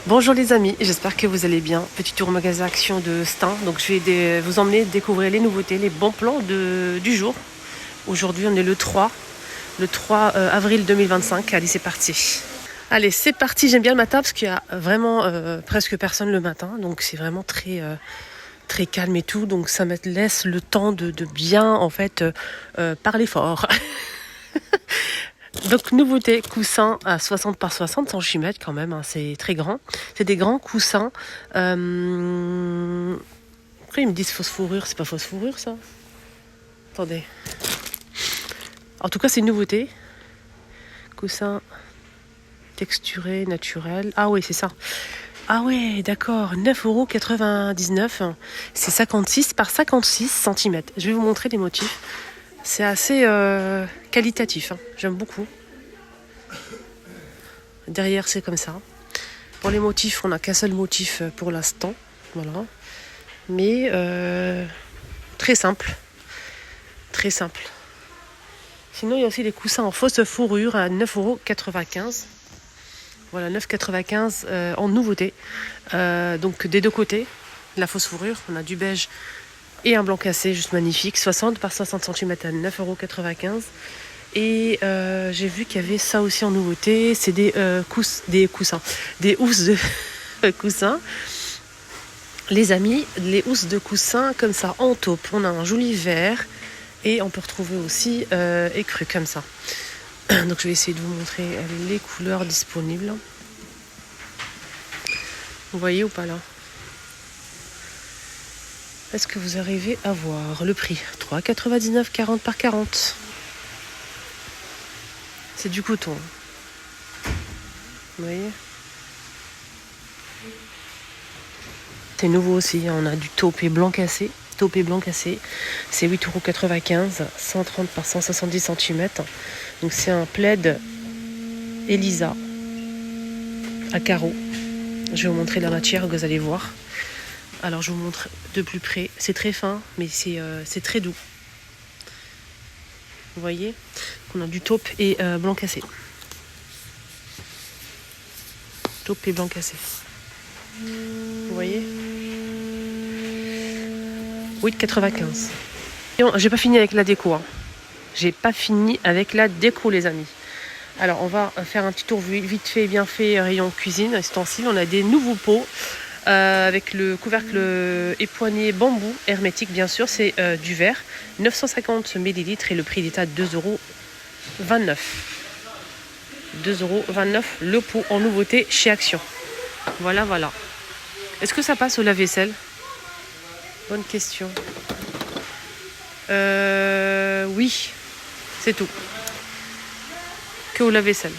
Bonjour les amis, j'espère que vous allez bien. Petit tour magasin Action de Stein. Donc je vais vous emmener découvrir les nouveautés, les bons plans du jour. Aujourd'hui on est le 3 avril 2025. Allez c'est parti. Allez c'est parti, j'aime bien le matin parce qu'il y a vraiment presque personne le matin. Donc c'est vraiment très calme et tout. Donc ça me laisse le temps de bien en fait parler fort. Donc nouveauté, coussin à 60 par 60 cm quand même, hein, c'est très grand. C'est des grands coussins. Après ils me disent fausse fourrure, c'est pas fausse fourrure ça. Attendez. En tout cas c'est une nouveauté. Coussin texturé, naturel. Ah oui c'est ça. Ah ouais d'accord, 9,99 €. C'est 56 par 56 cm. Je vais vous montrer les motifs. C'est assez qualitatif, hein. J'aime beaucoup. Derrière c'est comme ça. Pour les motifs, on n'a qu'un seul motif pour l'instant. Voilà. Mais très simple. Très simple. Sinon, il y a aussi des coussins en fausse fourrure à 9,95 €. Voilà, 9,95 € en nouveauté. Donc des deux côtés, la fausse fourrure, on a du beige et un blanc cassé, juste magnifique. 60 par 60 cm à 9,95 €. Et j'ai vu qu'il y avait ça aussi en nouveauté. C'est des coussins. Des housses de coussins. Les amis, les housses de coussins comme ça en taupe. On a un joli vert. Et on peut retrouver aussi écru comme ça. Donc je vais essayer de vous montrer les couleurs disponibles. Vous voyez ou pas là? Est-ce que vous arrivez à voir le prix? 3,99 €, 40 par 40. C'est du coton. Vous voyez? C'est nouveau aussi. On a du taupé blanc cassé. Taupé blanc cassé. C'est 8,95 €. 130 par 170 cm. Donc c'est un plaid Elisa à carreaux. Je vais vous montrer la matière, vous allez voir. Alors je vous montre de plus près. C'est très fin, mais c'est très doux. Vous voyez? On a du taupe et blanc cassé. Taupe et blanc cassé. Vous voyez? 8,95 €. J'ai pas fini avec la déco. Hein. J'ai pas fini avec la déco, les amis. Alors, on va faire un petit tour vite fait, bien fait, rayon cuisine, ustensiles. On a des nouveaux pots avec le couvercle époigné bambou hermétique, bien sûr. C'est du verre, 950 ml et le prix est à 2,29 €. 2,29 € le pot en nouveauté chez Action. Voilà, voilà. Est-ce que ça passe au lave-vaisselle? Bonne question. Oui, c'est tout. Que au lave-vaisselle.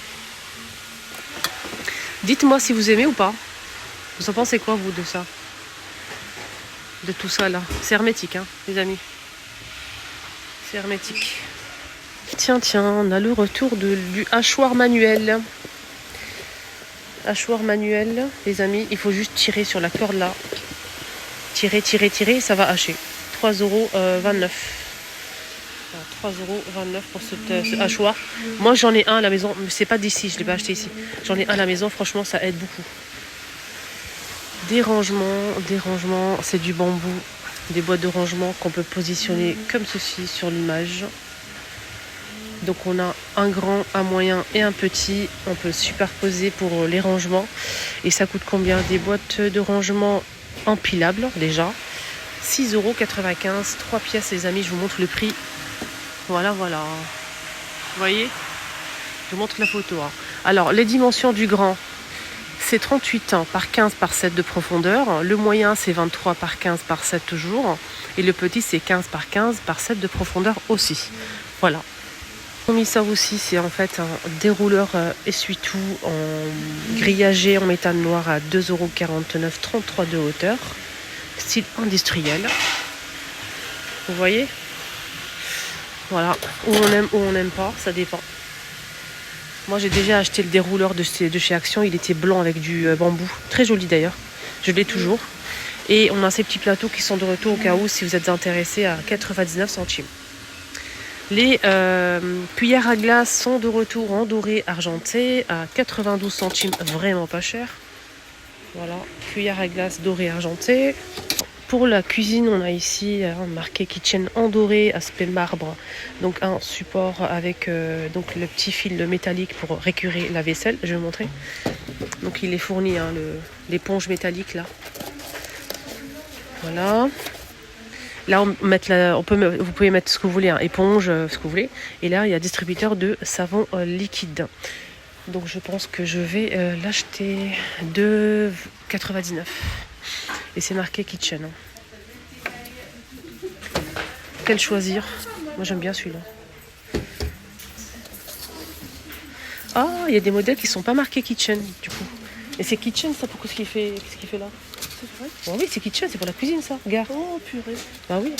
Dites-moi si vous aimez ou pas. Vous en pensez quoi, vous, de ça? De tout ça, là. C'est hermétique, hein, les amis. C'est hermétique. Tiens, on a le retour du hachoir manuel. Hachoir manuel, les amis, il faut juste tirer sur la corde, là. Tirer, ça va hacher. 3,29 €. 3,29 € pour ce hachoir. Moi j'en ai un à la maison, mais c'est pas d'ici, je l'ai pas acheté ici. J'en ai un à la maison, franchement ça aide beaucoup. Des rangements, c'est du bambou, des boîtes de rangement qu'on peut positionner comme ceci sur l'image. Donc on a un grand, un moyen et un petit. On peut superposer pour les rangements. Et ça coûte combien? Des boîtes de rangement empilables déjà. 6,95 €, 3 pièces les amis, je vous montre le prix. Voilà. Vous voyez? Je vous montre la photo. Hein. Alors, les dimensions du grand, c'est 38 par 15 par 7 de profondeur. Le moyen, c'est 23 par 15 par 7 toujours. Et le petit, c'est 15 par 15 par 7 de profondeur aussi. Voilà. On a mis ça aussi, c'est en fait un dérouleur essuie-tout en grillagé en métal noir à 2,49 €, 33 de hauteur. Style industriel. Vous voyez? Voilà, où on aime, où on n'aime pas, ça dépend. Moi j'ai déjà acheté le dérouleur de chez Action, il était blanc avec du bambou, très joli d'ailleurs, je l'ai toujours. Et on a ces petits plateaux qui sont de retour au cas où si vous êtes intéressés à 99 centimes. Les cuillères à glace sont de retour en doré argenté à 92 centimes, vraiment pas cher. Voilà, cuillère à glace dorée argentée. Pour la cuisine, on a ici marqué Kitchen en doré, aspect marbre. Donc un support avec donc le petit fil métallique pour récurer la vaisselle. Je vais vous montrer. Donc il est fourni, l'éponge métallique là. Voilà. Là, vous pouvez mettre ce que vous voulez, éponge, ce que vous voulez. Et là, il y a distributeur de savon liquide. Donc je pense que je vais l'acheter 2,99 €. Et c'est marqué Kitchen. Quel choisir? Moi j'aime bien celui-là. Ah, il y a des modèles qui sont pas marqués Kitchen du coup. Et c'est Kitchen ça, pourquoi qu'est-ce qu'il fait là? C'est vrai? Oh, oui, c'est Kitchen, c'est pour la cuisine ça. Regarde. Oh purée. Bah oui.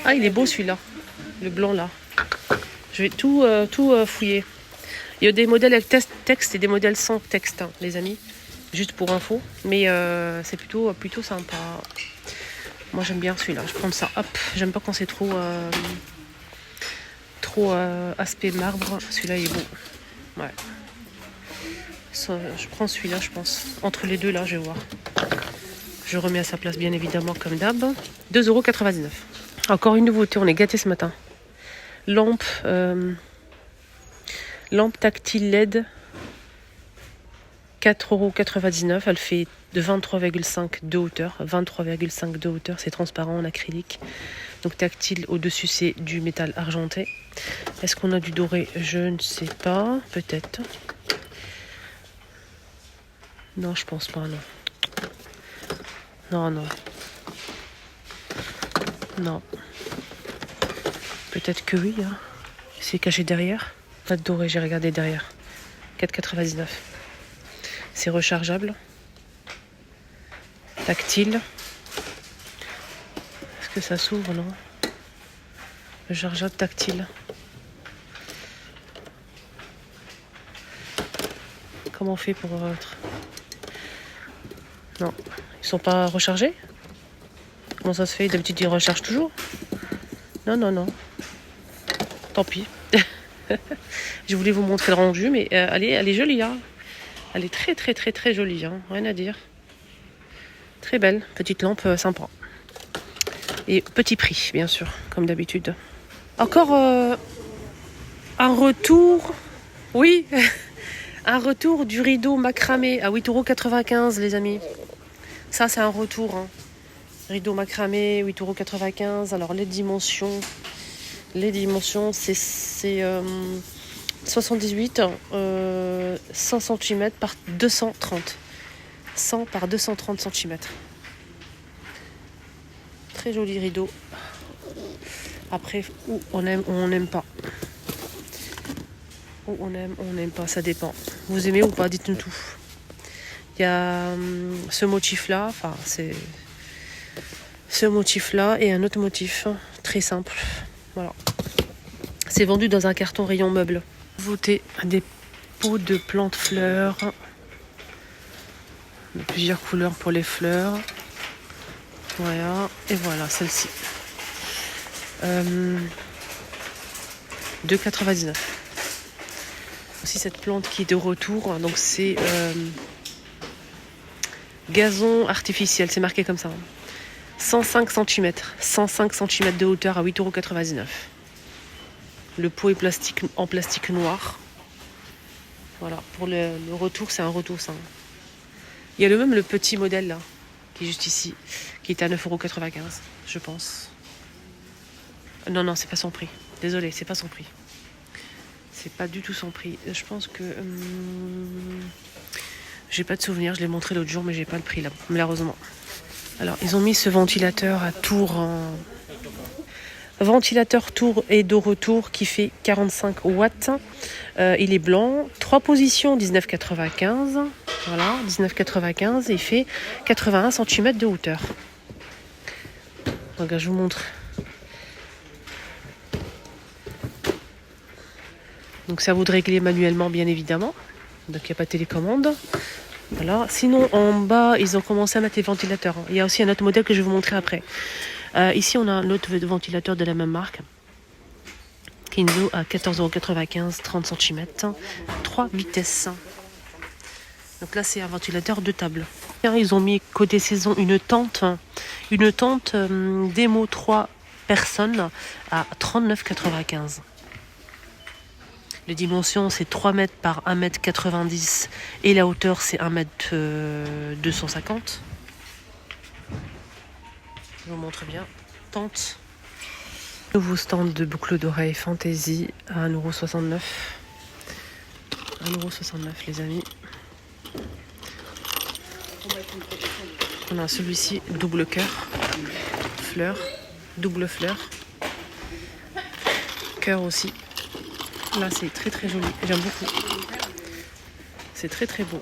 Ah, il est beau celui-là. Le blanc là. Je vais tout fouiller. Il y a des modèles avec texte et des modèles sans texte, hein, les amis. Juste pour info. Mais c'est plutôt sympa. Moi j'aime bien celui-là. Je prends ça. Hop. J'aime pas quand c'est trop aspect marbre. Celui-là il est beau. Ouais. Ça, je prends celui-là, je pense. Entre les deux là, je vais voir. Je remets à sa place bien évidemment comme d'hab. 2,99 €. Encore une nouveauté, on est gâtés ce matin. Lampe tactile LED. 4,99 €. Elle fait de 23,5 de hauteur. 23,5 de hauteur. C'est transparent en acrylique. Donc tactile, au-dessus c'est du métal argenté. Est-ce qu'on a du doré? Je ne sais pas. Peut-être. Non, je pense pas, non. Non. Non. Peut-être que oui. Hein. C'est caché derrière. Pas de doré, j'ai regardé derrière. 4,99 €. C'est rechargeable. Tactile. Est-ce que ça s'ouvre, non? Rechargeable tactile. Comment on fait pour être... Non. Ils sont pas rechargés? Comment ça se fait? D'habitude, ils rechargent toujours. Non. Tant pis. Je voulais vous montrer le rendu, mais elle est jolie. Hein. Elle est très jolie. Hein. Rien à dire. Très belle. Petite lampe sympa. Et petit prix, bien sûr, comme d'habitude. Encore un retour. Oui. Un retour du rideau macramé à 8,95 €, les amis. Ça, c'est un retour. Hein. Rideau macramé, 8,95 €. Alors, les dimensions, c'est 78, 100 cm par 230. 100 par 230 cm. Très joli rideau. Après, où on aime ou on n'aime pas. Ou on n'aime pas, ça dépend. Vous aimez ou pas, dites-nous tout. Il y a ce motif-là, enfin, c'est ce motif-là et un autre motif très simple. Voilà. C'est vendu dans un carton rayon meuble. Nouveauté, des pots de plantes fleurs. De plusieurs couleurs pour les fleurs. Voilà. Et voilà, celle-ci. 2,99 €. Aussi cette plante qui est de retour. Donc c'est gazon artificiel. C'est marqué comme ça. 105 cm. 105 cm de hauteur à 8,99 €. Le pot est en plastique noir. Voilà, pour le retour, c'est un retour ça. Il y a le petit modèle là, qui est juste ici, qui est à 9,95 €, je pense. Non, c'est pas son prix. Désolée, c'est pas son prix. C'est pas du tout son prix. Je pense que... j'ai pas de souvenir, je l'ai montré l'autre jour, mais j'ai pas le prix là, malheureusement. Alors, ils ont mis ce ventilateur à tour en... Ventilateur tour et de retour qui fait 45 watts. Il est blanc. 3 positions, 19,95 €. Voilà, 19,95 €. Il fait 81 cm de hauteur. Donc, je vous montre. Donc, ça vous de régler manuellement, bien évidemment. Donc, il n'y a pas de télécommande. Voilà. Sinon, en bas, ils ont commencé à mettre les ventilateurs. Il y a aussi un autre modèle que je vais vous montrer après. Ici, on a un autre ventilateur de la même marque. Kinzo à 14,95 €, 30 cm, 3 vitesses. Donc là, c'est un ventilateur de table. Ils ont mis côté saison une tente démo 3 personnes à 39,95 €. Les dimensions, c'est 3 mètres par 1,90 m et la hauteur, c'est 1,250 m. Je vous montre bien. Tente. Nouveau stand de boucles d'oreilles Fantasy à 1,69 €. 1,69 € les amis. On a celui-ci, double cœur, fleur, double fleur, cœur aussi. Là, c'est très très joli, j'aime beaucoup. C'est très très beau.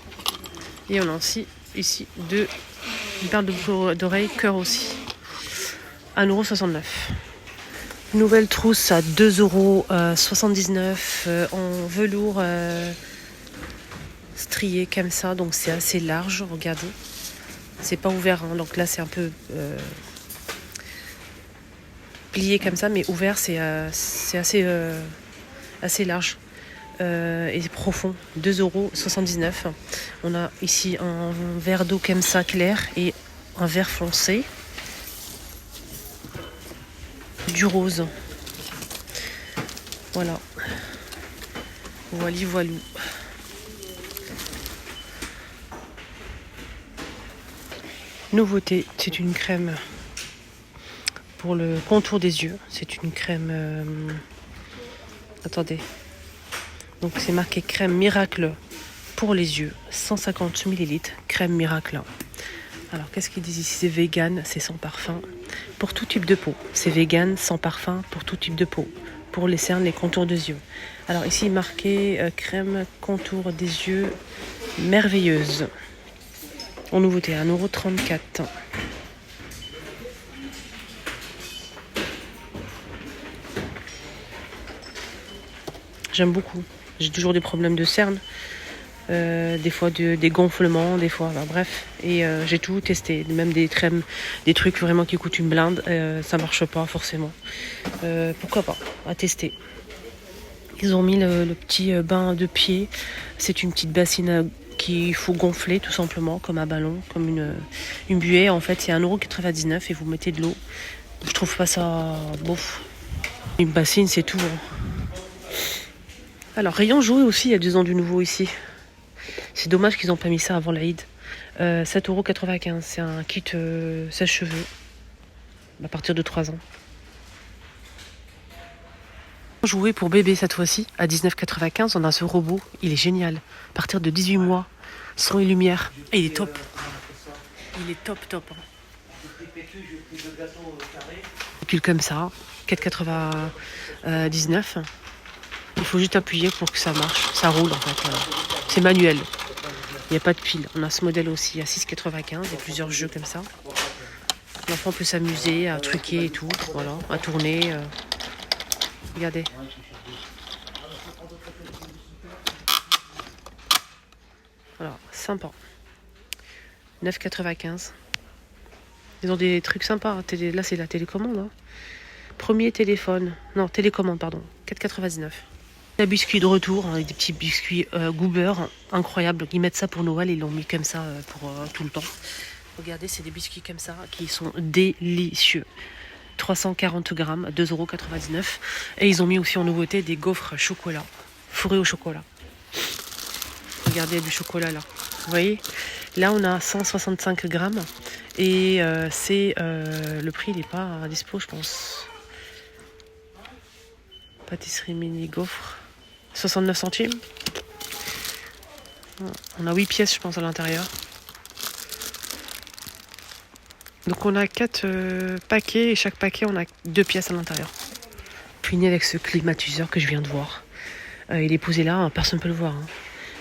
Et on a aussi ici une paire de boucles d'oreilles, cœur aussi. 1,69 €. Nouvelle trousse à 2,79 € en velours strié comme ça, donc c'est assez large, regardez. C'est pas ouvert, hein, donc là c'est un peu plié comme ça, mais ouvert c'est assez large et profond. 2,79 €. On a ici un verre d'eau comme ça clair et un vert foncé. Du rose. Voilà. Voilou. Nouveauté, c'est une crème pour le contour des yeux. C'est une crème... Attendez. Donc c'est marqué crème miracle pour les yeux. 150 ml. Crème miracle. Alors qu'est-ce qu'ils disent ici? C'est vegan, c'est sans parfum. Pour tout type de peau. C'est vegan, sans parfum, pour tout type de peau. Pour les cernes, les contours des yeux. Alors ici marqué crème contour des yeux merveilleuse. En nouveauté, 1,34 €. J'aime beaucoup. J'ai toujours des problèmes de cernes. Des fois des gonflements, des fois, bref. Et j'ai tout testé. Même des crèmes, des trucs vraiment qui coûtent une blinde. Ça marche pas forcément. Pourquoi pas, à tester. Ils ont mis le petit bain de pied. C'est une petite bassine qu'il faut gonfler tout simplement, comme un ballon, comme une buée. En fait, c'est 1,99 € et vous mettez de l'eau. Je trouve pas ça bof. Une bassine, c'est tout. Hein. Alors, rayon jouet aussi, il y a 2 ans du nouveau ici. C'est dommage qu'ils n'ont pas mis ça avant l'Aïd. 7,95 €. C'est un kit sèche-cheveux. À partir de 3 ans. Jouer pour bébé cette fois-ci, à 19,95 €, on a ce robot, il est génial. À partir de 18 mois, son et lumière. Et il est top. Il est top. Hein. Recule comme ça, 4,99 €. Il faut juste appuyer pour que ça marche. Ça roule en fait. Voilà. C'est manuel. Il n'y a pas de pile. On a ce modèle aussi à 6,95 €. Il y a plusieurs jeux comme ça. L'enfant peut s'amuser à truquer et tout. Voilà, à tourner. Regardez. Voilà, sympa. 9,95 €. Ils ont des trucs sympas. Hein. Là, c'est la télécommande. Hein. Premier téléphone. Non, télécommande, pardon. 4,99 €. Des biscuits de retour, hein, des petits biscuits Goober, incroyables. Ils mettent ça pour Noël, ils l'ont mis comme ça pour tout le temps. Regardez, c'est des biscuits comme ça qui sont délicieux. 340 grammes, 2,99 €. Et ils ont mis aussi en nouveauté des gaufres chocolat, fourrés au chocolat. Regardez, du chocolat là. Vous voyez? Là, on a 165 grammes. Et le prix, il n'est pas à dispo, je pense. Pâtisserie mini gaufre. 69 centimes. On a 8 pièces, je pense, à l'intérieur. Donc on a 4 paquets et chaque paquet on a 2 pièces à l'intérieur. Fini avec ce climatiseur que je viens de voir. Il est posé là, hein, personne ne peut le voir. Hein.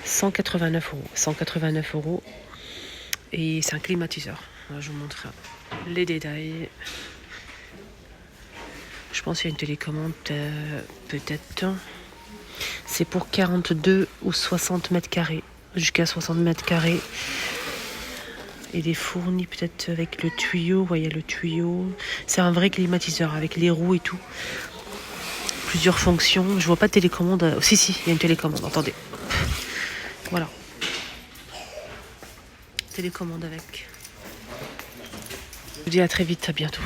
189 €. 189 €. Et c'est un climatiseur. Là, je vous montre les détails. Je pense qu'il y a une télécommande peut-être. C'est pour 42 ou 60 mètres carrés. Jusqu'à 60 mètres carrés. Il est fourni peut-être avec le tuyau. Vous voyez le tuyau. C'est un vrai climatiseur avec les roues et tout. Plusieurs fonctions. Je vois pas de télécommande. Si, il y a une télécommande. Attendez. Voilà. Télécommande avec. Je vous dis à très vite, à bientôt.